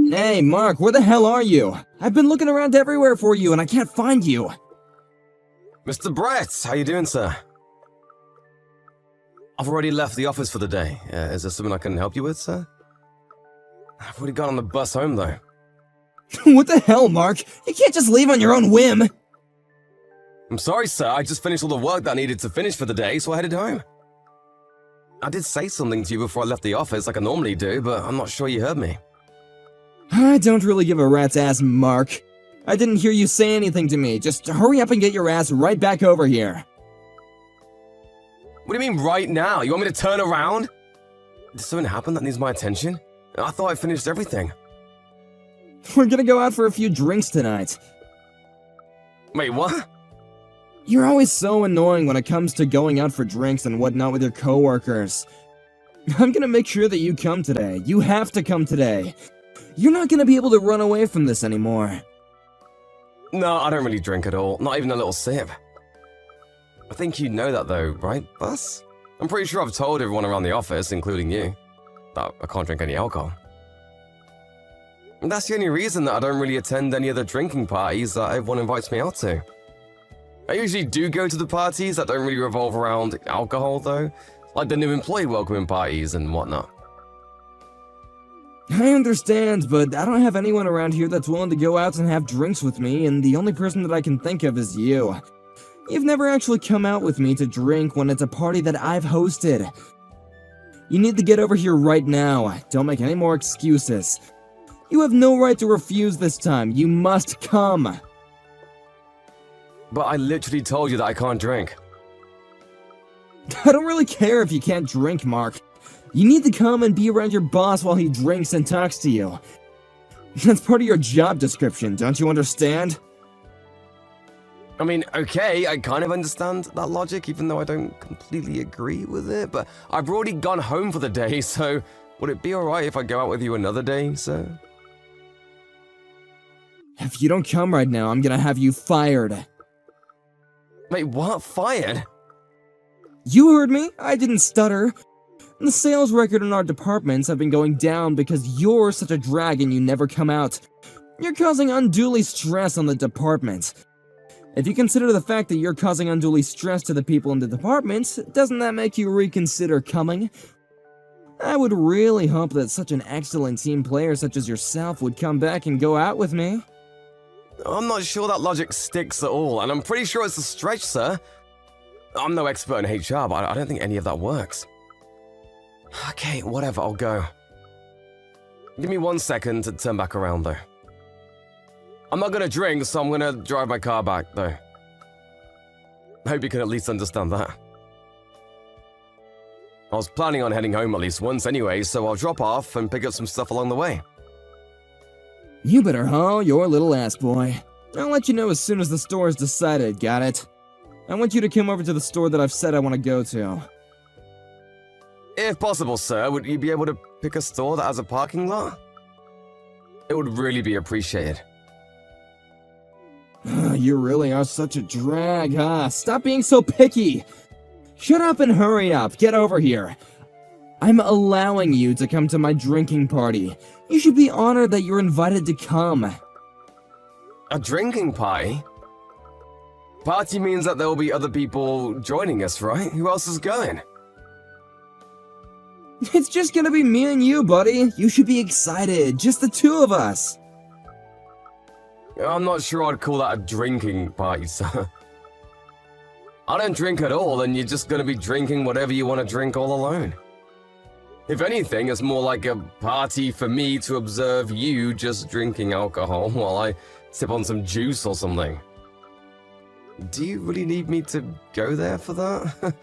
Hey, Mark, where the hell are you? I've been looking around everywhere for you and I can't find you. Mr. Brett, how you doing, sir? I've already left the office for the day. Is there something I can help you with, sir? I've already got on the bus home, though. What the hell, Mark? You can't just leave on your own whim. I'm sorry, sir. I just finished all the work that I needed to finish for the day, so I headed home. I did say something to you before I left the office like I normally do, but I'm not sure you heard me. I don't really give a rat's ass, Mark. I didn't hear you say anything to me. Just hurry up and get your ass right back over here. What do you mean right now? You want me to turn around? Did something happen that needs my attention? I thought I finished everything. We're gonna go out for a few drinks tonight. Wait, what? You're always so annoying when it comes to going out for drinks and whatnot with your coworkers. I'm gonna make sure that you come today. You have to come today. You're not gonna be able to run away from this anymore. No, I don't really drink at all. Not even a little sip. I think you know that though, right, Bus? I'm pretty sure I've told everyone around the office, including you, that I can't drink any alcohol. And that's the only reason that I don't really attend any of the drinking parties that everyone invites me out to. I usually do go to the parties that don't really revolve around alcohol though, like the new employee welcoming parties and whatnot. I understand, but I don't have anyone around here that's willing to go out and have drinks with me, and the only person that I can think of is you. You've never actually come out with me to drink when it's a party that I've hosted. You need to get over here right now. Don't make any more excuses. You have no right to refuse this time. You must come. But I literally told you that I can't drink. I don't really care if you can't drink, Mark. You need to come and be around your boss while he drinks and talks to you. That's part of your job description, don't you understand? I mean, okay, I kind of understand that logic, even though I don't completely agree with it, but I've already gone home for the day, so would it be alright if I go out with you another day, sir? If you don't come right now, I'm gonna have you fired. Wait, what? Fired? You heard me, I didn't stutter. The sales record in our departments have been going down because you're such a drag and you never come out. You're causing unduly stress on the department. If you consider the fact that you're causing unduly stress to the people in the department, doesn't that make you reconsider coming? I would really hope that such an excellent team player such as yourself would come back and go out with me. I'm not sure that logic sticks at all, and I'm pretty sure it's a stretch, sir. I'm no expert in HR, but I don't think any of that works. Okay, whatever, I'll go. Give me 1 second to turn back around, though. I'm not gonna drink, so I'm gonna drive my car back, though. I hope you can at least understand that. I was planning on heading home at least once anyway, so I'll drop off and pick up some stuff along the way. You better haul your little ass, boy. I'll let you know as soon as the store is decided, got it? I want you to come over to the store that I've said I want to go to. If possible, sir, would you be able to pick a store that has a parking lot? It would really be appreciated. You really are such a drag, huh? Stop being so picky! Shut up and hurry up, get over here. I'm allowing you to come to my drinking party. You should be honored that you're invited to come. A drinking party? Party means that there will be other people joining us, right? Who else is going? It's just gonna be me and you, buddy. You should be excited, just the two of us. I'm not sure I'd call that a drinking party, sir. I don't drink at all, and you're just gonna be drinking whatever you want to drink all alone. If anything, it's more like a party for me to observe you just drinking alcohol while I sip on some juice or something. Do you really need me to go there for that?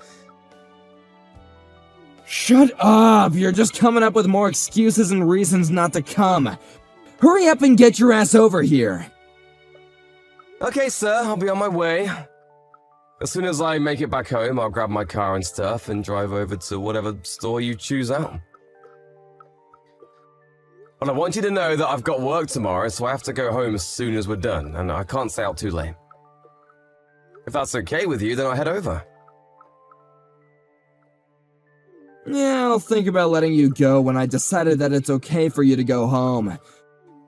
Shut up! You're just coming up with more excuses and reasons not to come. Hurry up and get your ass over here. Okay, sir, I'll be on my way. As soon as I make it back home, I'll grab my car and stuff and drive over to whatever store you choose out. But I want you to know that I've got work tomorrow, so I have to go home as soon as we're done, and I can't stay out too late. If that's okay with you, then I'll head over. Yeah, I'll think about letting you go when I decided that it's okay for you to go home.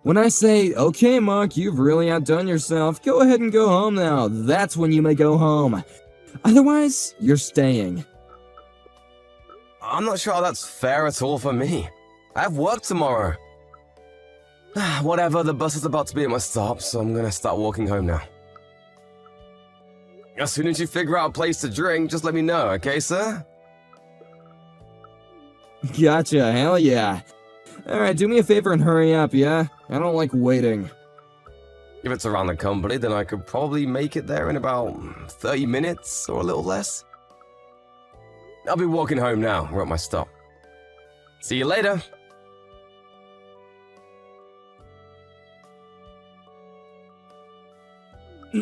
When I say, okay, Mark, you've really outdone yourself, go ahead and go home now, that's when you may go home. Otherwise, you're staying. I'm not sure that's fair at all for me. I have work tomorrow. Whatever, the bus is about to be at my stop, so I'm gonna start walking home now. As soon as you figure out a place to drink, just let me know, okay, sir? Gotcha, hell yeah. Alright, do me a favor and hurry up, yeah? I don't like waiting. If it's around the company, then I could probably make it there in about 30 minutes or a little less. I'll be walking home now. We're at my stop. See you later.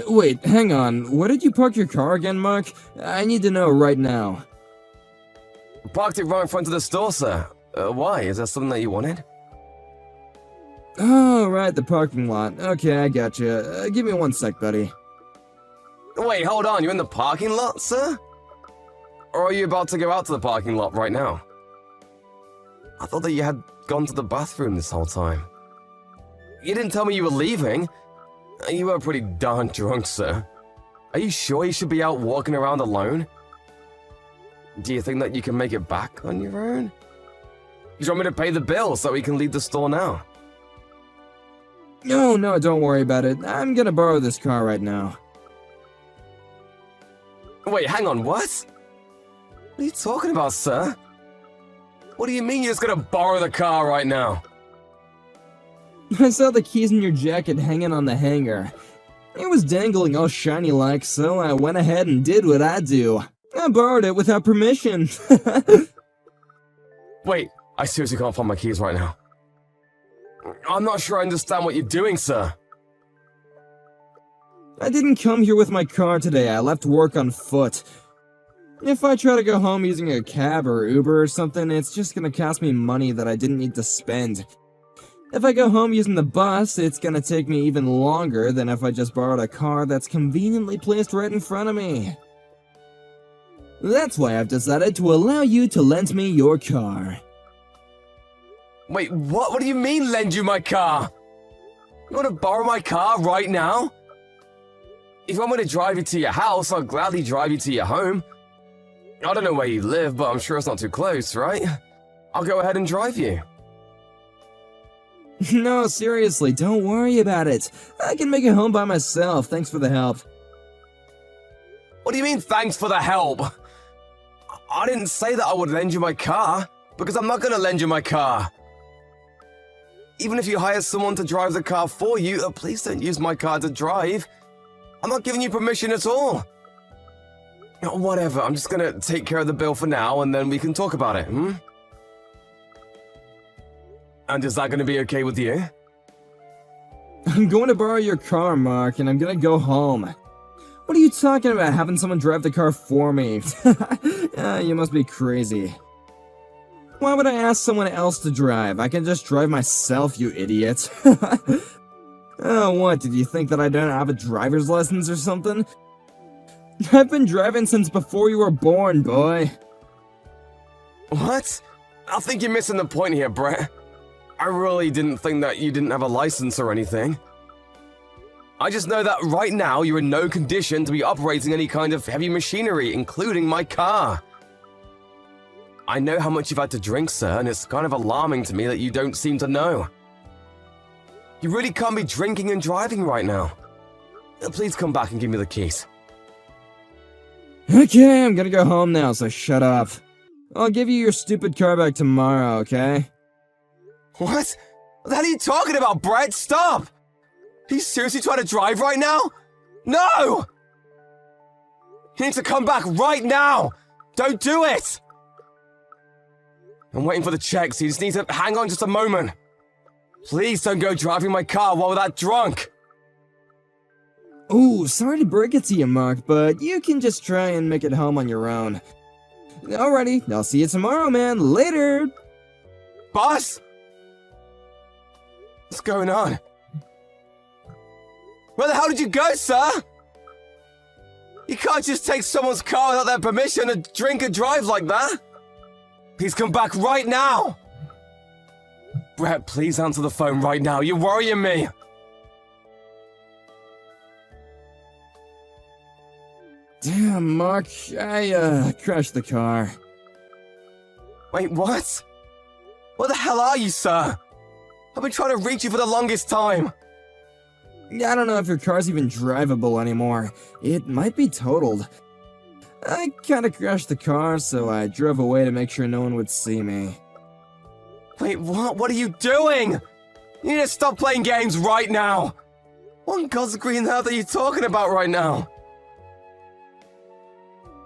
Wait, hang on. Where did you park your car again, Mark? I need to know right now. Parked it right in front of the store, sir. Why? Is that something that you wanted? Oh, right, the parking lot. Okay, I gotcha. Give me 1 sec, buddy. Wait, hold on. You're in the parking lot, sir? Or are you about to go out to the parking lot right now? I thought that you had gone to the bathroom this whole time. You didn't tell me you were leaving. You were pretty darn drunk, sir. Are you sure you should be out walking around alone? Do you think that you can make it back on your own? You want me to pay the bill so we can leave the store now? No, don't worry about it. I'm gonna borrow this car right now. Wait, hang on, what? What are you talking about, sir? What do you mean you're just gonna borrow the car right now? I saw the keys in your jacket hanging on the hanger. It was dangling all shiny like, so I went ahead and did what I do. I borrowed it without permission. Wait, I seriously can't find my keys right now. I'm not sure I understand what you're doing, sir. I didn't come here with my car today. I left work on foot. If I try to go home using a cab or Uber or something, it's just gonna cost me money that I didn't need to spend. If I go home using the bus, it's gonna take me even longer than if I just borrowed a car that's conveniently placed right in front of me. That's why I've decided to allow you to lend me your car. Wait, what? What do you mean, lend you my car? You want to borrow my car right now? If you want me to drive you to your house, I'll gladly drive you to your home. I don't know where you live, but I'm sure it's not too close, right? I'll go ahead and drive you. No, seriously, don't worry about it. I can make it home by myself, thanks for the help. What do you mean, thanks for the help? I didn't say that I would lend you my car, because I'm not going to lend you my car. Even if you hire someone to drive the car for you, please don't use my car to drive. I'm not giving you permission at all. Whatever, I'm just gonna take care of the bill for now, and then we can talk about it, hmm? And is that gonna be okay with you? I'm going to borrow your car, Mark, and I'm gonna go home. What are you talking about, having someone drive the car for me? You must be crazy. Why would I ask someone else to drive? I can just drive myself, you idiot. Oh, what, did you think that I don't have a driver's license or something? I've been driving since before you were born, boy. What? I think you're missing the point here, Brett. I really didn't think that you didn't have a license or anything. I just know that right now you're in no condition to be operating any kind of heavy machinery, including my car. I know how much you've had to drink, sir, and it's kind of alarming to me that you don't seem to know. You really can't be drinking and driving right now. Please come back and give me the keys. Okay, I'm gonna go home now, so shut up. I'll give you your stupid car back tomorrow, okay? What? What the hell are you talking about, Brett? Stop! Are you seriously trying to drive right now? No! You need to come back right now! Don't do it! I'm waiting for the check, so you just need to hang on just a moment. Please don't go driving my car while we're that drunk. Ooh, sorry to break it to you, Mark, but you can just try and make it home on your own. Alrighty, I'll see you tomorrow, man. Later! Boss? What's going on? Where the hell did you go, sir? You can't just take someone's car without their permission and drink and drive like that. Please come back right now. Brett, please answer the phone right now. You're worrying me. Damn, Mark, I crashed the car. Wait, what? Where the hell are you, sir? I've been trying to reach you for the longest time. I don't know if your car's even drivable anymore. It might be totaled. I kinda crashed the car, so I drove away to make sure no one would see me. Wait, what? What are you doing? You need to stop playing games right now. What in God's green earth are you talking about right now?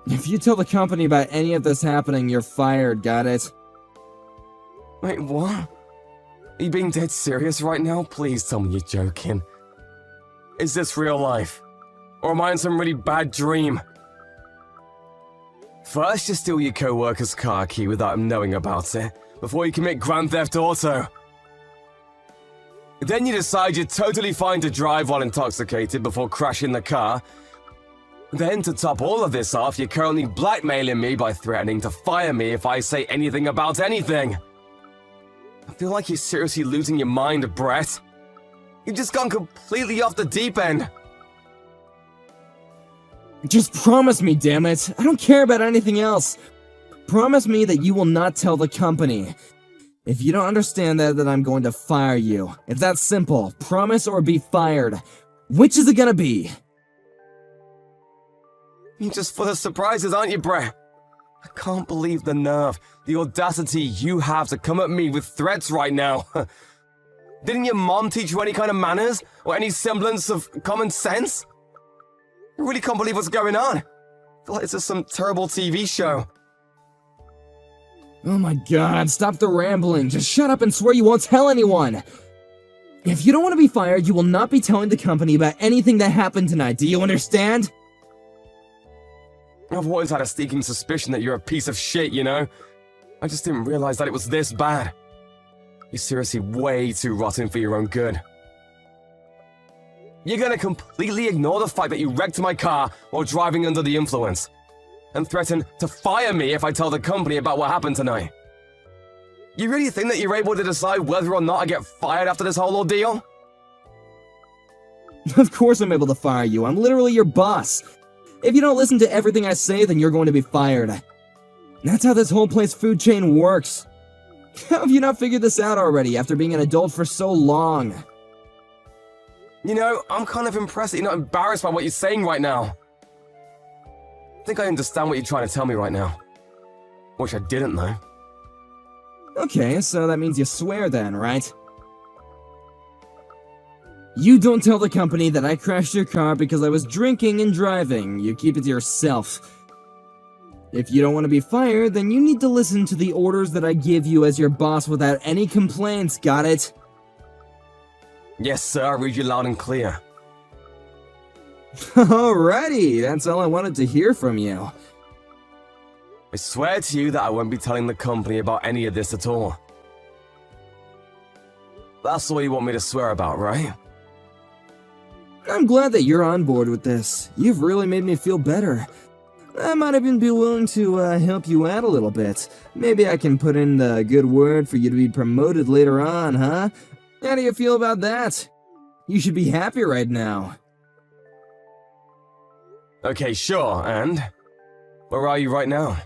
If you tell the company about any of this happening, you're fired, got it? Wait, what? Are you being dead serious right now? Please tell me you're joking. Is this real life? Or am I in some really bad dream? First, you steal your co-worker's car key without him knowing about it, before you commit Grand Theft Auto. Then you decide you're totally fine to drive while intoxicated before crashing the car. Then, to top all of this off, you're currently blackmailing me by threatening to fire me if I say anything about anything. I feel like you're seriously losing your mind, Brett. You've just gone completely off the deep end. Just promise me, damn it. I don't care about anything else. Promise me that you will not tell the company. If you don't understand that, then I'm going to fire you. It's that simple. Promise or be fired. Which is it gonna be? You're just full of surprises, aren't you, Brett? I can't believe the nerve, the audacity you have to come at me with threats right now. Didn't your mom teach you any kind of manners or any semblance of common sense? I really can't believe what's going on. I feel like it's just some terrible TV show. Oh my god, stop the rambling. Just shut up and swear you won't tell anyone. If you don't want to be fired, you will not be telling the company about anything that happened tonight. Do you understand? I've always had a sneaking suspicion that you're a piece of shit, you know? I just didn't realize that it was this bad. You're seriously way too rotten for your own good. You're gonna completely ignore the fact that you wrecked my car while driving under the influence, and threaten to fire me if I tell the company about what happened tonight. You really think that you're able to decide whether or not I get fired after this whole ordeal? Of course I'm able to fire you. I'm literally your boss. If you don't listen to everything I say, then you're going to be fired. That's how this whole place food chain works. How have you not figured this out already after being an adult for so long? You know, I'm kind of impressed that you're not embarrassed by what you're saying right now. I think I understand what you're trying to tell me right now. Wish I didn't, though. Okay, so that means you swear then, right? You don't tell the company that I crashed your car because I was drinking and driving. You keep it to yourself. If you don't want to be fired, then you need to listen to the orders that I give you as your boss without any complaints, got it? Yes, sir, I read you loud and clear. Alrighty, that's all I wanted to hear from you. I swear to you that I won't be telling the company about any of this at all. That's all you want me to swear about, right? I'm glad that you're on board with this. You've really made me feel better. I might even be willing to help you out a little bit. Maybe I can put in the good word for you to be promoted later on, huh? How do you feel about that? You should be happy right now. Okay, sure, and? Where are you right now?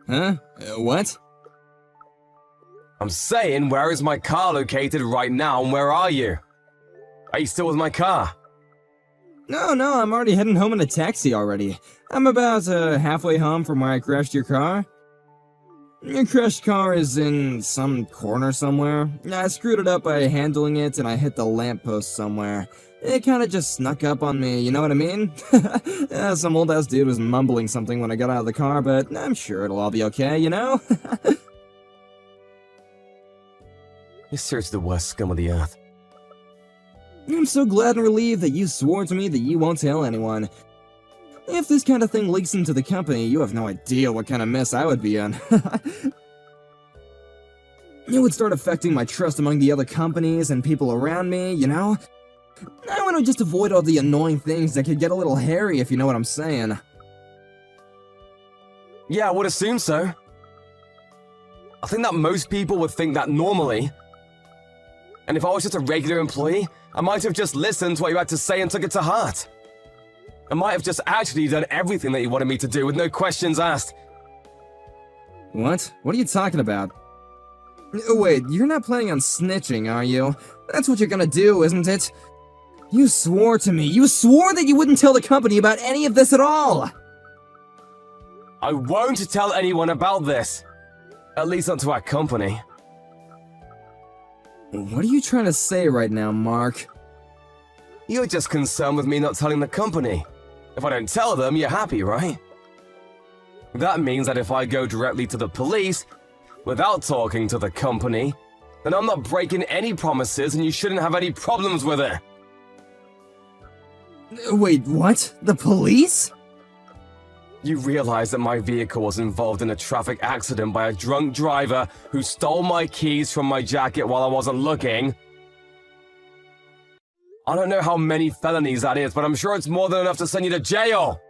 Huh? What? I'm saying, where is my car located right now, and where are you? Are you still with my car? No, I'm already heading home in a taxi already. I'm about halfway home from where I crashed your car. Your crashed car is in some corner somewhere. I screwed it up by handling it and I hit the lamppost somewhere. It kinda just snuck up on me, you know what I mean? Some old ass dude was mumbling something when I got out of the car, but I'm sure it'll all be okay, you know? You're seriously the worst scum of the earth. I'm so glad and relieved that you swore to me that you won't tell anyone. If this kind of thing leaks into the company, you have no idea what kind of mess I would be in. It would start affecting my trust among the other companies and people around me, you know? I want to just avoid all the annoying things that could get a little hairy, if you know what I'm saying. Yeah, I would assume so. I think that most people would think that normally. And if I was just a regular employee, I might have just listened to what you had to say and took it to heart. I might have just actually done everything that you wanted me to do with no questions asked. What? What are you talking about? Wait, you're not planning on snitching, are you? That's what you're gonna do, isn't it? You swore to me. You swore that you wouldn't tell the company about any of this at all! I won't tell anyone about this. At least not to our company. What are you trying to say right now, Mark? You're just concerned with me not telling the company. If I don't tell them, you're happy, right? That means that if I go directly to the police, without talking to the company, then I'm not breaking any promises and you shouldn't have any problems with it. Wait, what? The police? You realize that my vehicle was involved in a traffic accident by a drunk driver who stole my keys from my jacket while I wasn't looking? I don't know how many felonies that is, but I'm sure it's more than enough to send you to jail!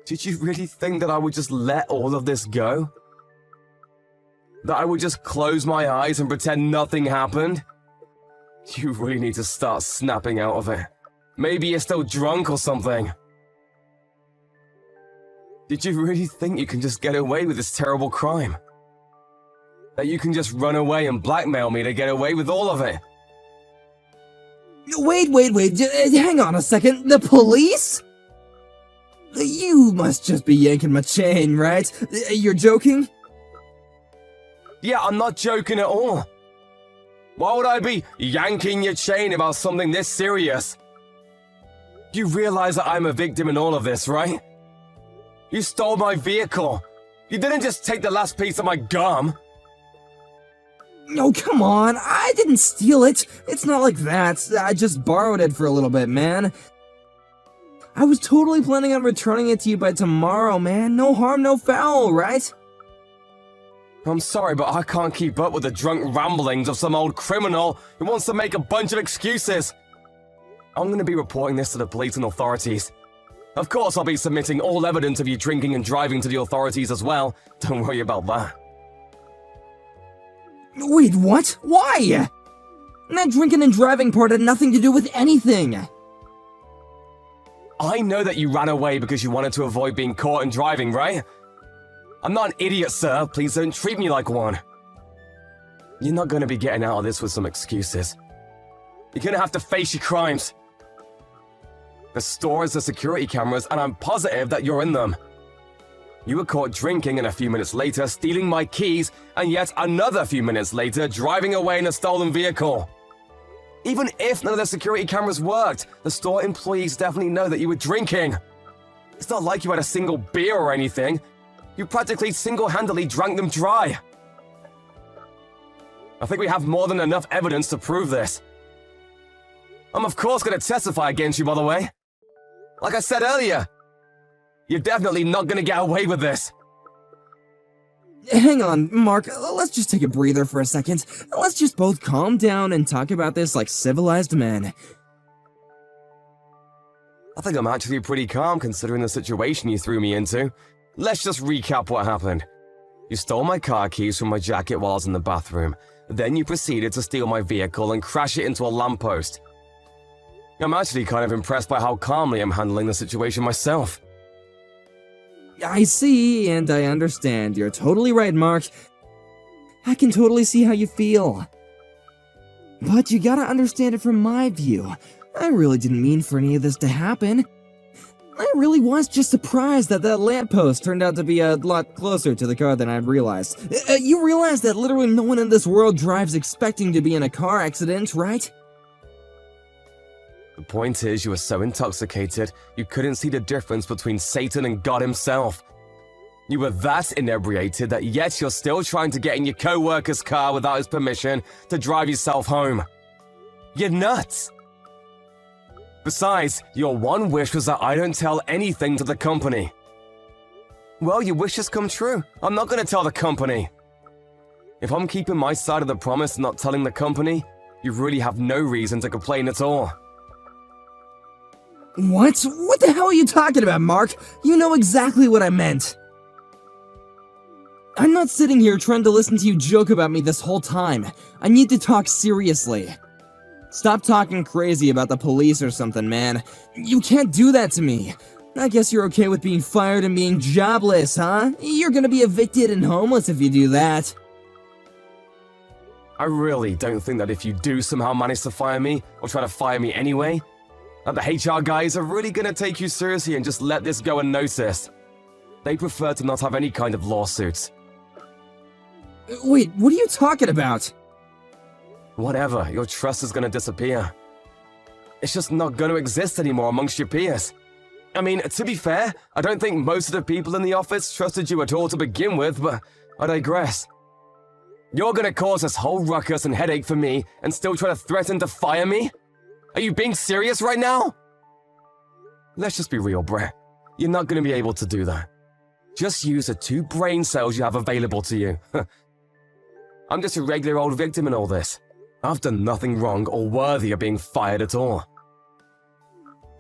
Did you really think that I would just let all of this go? That I would just close my eyes and pretend nothing happened? You really need to start snapping out of it. Maybe you're still drunk or something. Did you really think you can just get away with this terrible crime? That you can just run away and blackmail me to get away with all of it? Wait, hang on a second. The police? You must just be yanking my chain, right? You're joking? Yeah, I'm not joking at all. Why would I be yanking your chain about something this serious? You realize that I'm a victim in all of this, right? You stole my vehicle. You didn't just take the last piece of my gum. Oh, come on. I didn't steal it. It's not like that. I just borrowed it for a little bit, man. I was totally planning on returning it to you by tomorrow, man. No harm, no foul, right? I'm sorry, but I can't keep up with the drunk ramblings of some old criminal who wants to make a bunch of excuses. I'm gonna be reporting this to the police and authorities. Of course, I'll be submitting all evidence of you drinking and driving to the authorities as well. Don't worry about that. Wait, what? Why? That drinking and driving part had nothing to do with anything. I know that you ran away because you wanted to avoid being caught and driving, right? I'm not an idiot, sir. Please don't treat me like one. You're not gonna be getting out of this with some excuses. You're gonna have to face your crimes. The store has the security cameras, and I'm positive that you're in them. You were caught drinking, and a few minutes later stealing my keys, and yet another few minutes later driving away in a stolen vehicle. Even if none of the security cameras worked, the store employees definitely know that you were drinking. It's not like you had a single beer or anything. You practically single-handedly drank them dry. I think we have more than enough evidence to prove this. I'm of course going to testify against you, by the way. Like I said earlier, you're definitely not going to get away with this. Hang on, Mark, let's just take a breather for a second. Let's just both calm down and talk about this like civilized men. I think I'm actually pretty calm considering the situation you threw me into. Let's just recap what happened. You stole my car keys from my jacket while I was in the bathroom. Then you proceeded to steal my vehicle and crash it into a lamppost. I'm actually kind of impressed by how calmly I'm handling the situation myself. I see, and I understand. You're totally right, Mark. I can totally see how you feel. But you gotta understand it from my view. I really didn't mean for any of this to happen. I really was just surprised that lamppost turned out to be a lot closer to the car than I'd realized. You realize that literally no one in this world drives expecting to be in a car accident, right? The point is, you were so intoxicated, you couldn't see the difference between Satan and God himself. You were that inebriated that yet you're still trying to get in your co-worker's car without his permission to drive yourself home. You're nuts! Besides, your one wish was that I don't tell anything to the company. Well, your wish has come true. I'm not going to tell the company. If I'm keeping my side of the promise and not telling the company, you really have no reason to complain at all. What? What the hell are you talking about, Mark? You know exactly what I meant. I'm not sitting here trying to listen to you joke about me this whole time. I need to talk seriously. Stop talking crazy about the police or something, man. You can't do that to me. I guess you're okay with being fired and being jobless, huh? You're gonna be evicted and homeless if you do that. I really don't think that if you do somehow manage to fire me, or try to fire me anyway, that the HR guys are really gonna take you seriously and just let this go unnoticed. They prefer to not have any kind of lawsuits. Wait, what are you talking about? Whatever, your trust is gonna disappear. It's just not gonna exist anymore amongst your peers. I mean, to be fair, I don't think most of the people in the office trusted you at all to begin with, but I digress. You're gonna cause this whole ruckus and headache for me and still try to threaten to fire me? Are you being serious right now? Let's just be real, Brett. You're not gonna be able to do that. Just use the 2 brain cells you have available to you. I'm just a regular old victim in all this. I've done nothing wrong or worthy of being fired at all.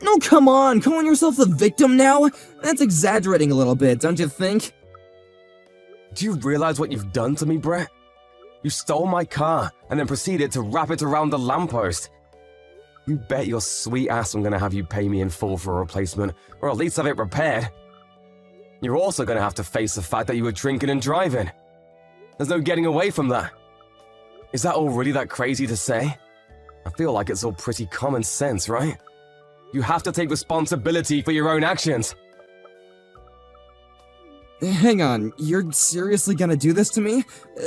No, come on, calling yourself the victim now? That's exaggerating a little bit, don't you think? Do you realize what you've done to me, Brett? You stole my car and then proceeded to wrap it around the lamppost. You bet your sweet ass I'm gonna have you pay me in full for a replacement, or at least have it repaired. You're also gonna have to face the fact that you were drinking and driving. There's no getting away from that. Is that all really that crazy to say? I feel like it's all pretty common sense, right? You have to take responsibility for your own actions. Hang on, you're seriously gonna do this to me?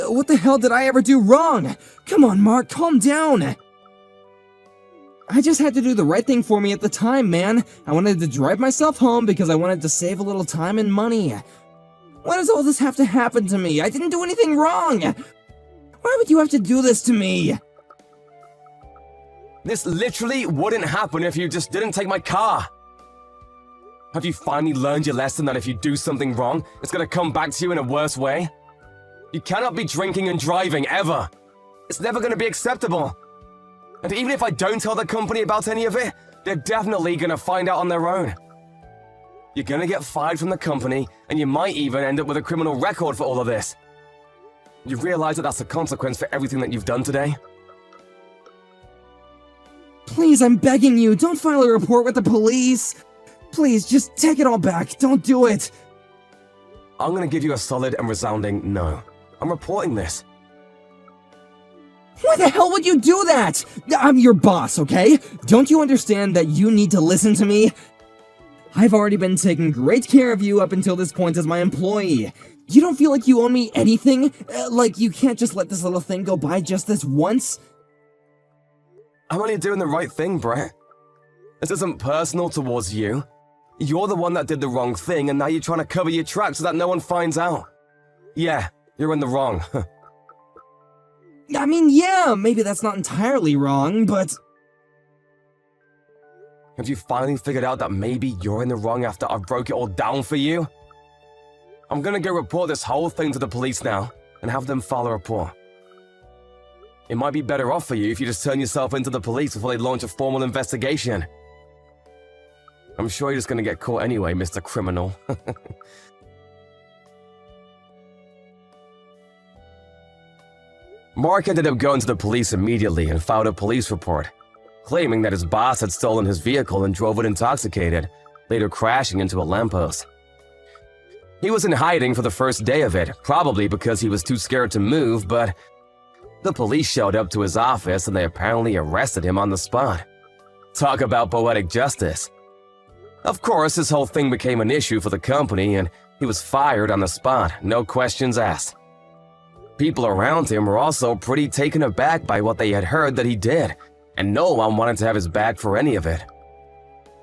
What the hell did I ever do wrong? Come on, Mark, calm down. I just had to do the right thing for me at the time, man. I wanted to drive myself home because I wanted to save a little time and money. Why does all this have to happen to me? I didn't do anything wrong. Why would you have to do this to me? This literally wouldn't happen if you just didn't take my car. Have you finally learned your lesson that if you do something wrong, it's gonna come back to you in a worse way? You cannot be drinking and driving, ever. It's never gonna be acceptable. And even if I don't tell the company about any of it, they're definitely gonna find out on their own. You're gonna get fired from the company, and you might even end up with a criminal record for all of this. You realize that that's the consequence for everything that you've done today? Please, I'm begging you, don't file a report with the police. Please, just take it all back. Don't do it. I'm gonna give you a solid and resounding no. I'm reporting this. Why the hell would you do that? I'm your boss, okay? Don't you understand that you need to listen to me? I've already been taking great care of you up until this point as my employee. You don't feel like you owe me anything? Like you can't just let this little thing go by just this once? I'm only doing the right thing, Brett. This isn't personal towards you. You're the one that did the wrong thing, and now you're trying to cover your tracks so that no one finds out. Yeah, you're in the wrong. I mean, yeah, maybe that's not entirely wrong, but... Have you finally figured out that maybe you're in the wrong after I broke it all down for you? I'm gonna go report this whole thing to the police now, and have them file a report. It might be better off for you if you just turn yourself into the police before they launch a formal investigation. I'm sure you're just gonna get caught anyway, Mr. Criminal. Mark ended up going to the police immediately and filed a police report, claiming that his boss had stolen his vehicle and drove it intoxicated, later crashing into a lamppost. He was in hiding for the first day of it, probably because he was too scared to move, but the police showed up to his office and they apparently arrested him on the spot. Talk about poetic justice. Of course, this whole thing became an issue for the company and he was fired on the spot, no questions asked. People around him were also pretty taken aback by what they had heard that he did, and no one wanted to have his back for any of it.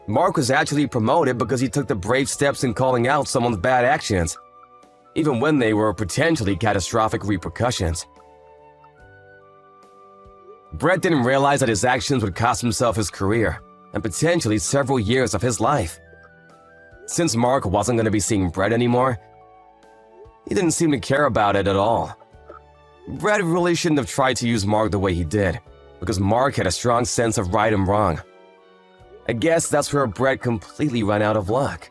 Mark was actually promoted because he took the brave steps in calling out someone's bad actions, even when they were potentially catastrophic repercussions. Brett didn't realize that his actions would cost himself his career, and potentially several years of his life. Since Mark wasn't going to be seeing Brett anymore, he didn't seem to care about it at all. Brett really shouldn't have tried to use Mark the way he did, because Mark had a strong sense of right and wrong. I guess that's where Brett completely ran out of luck.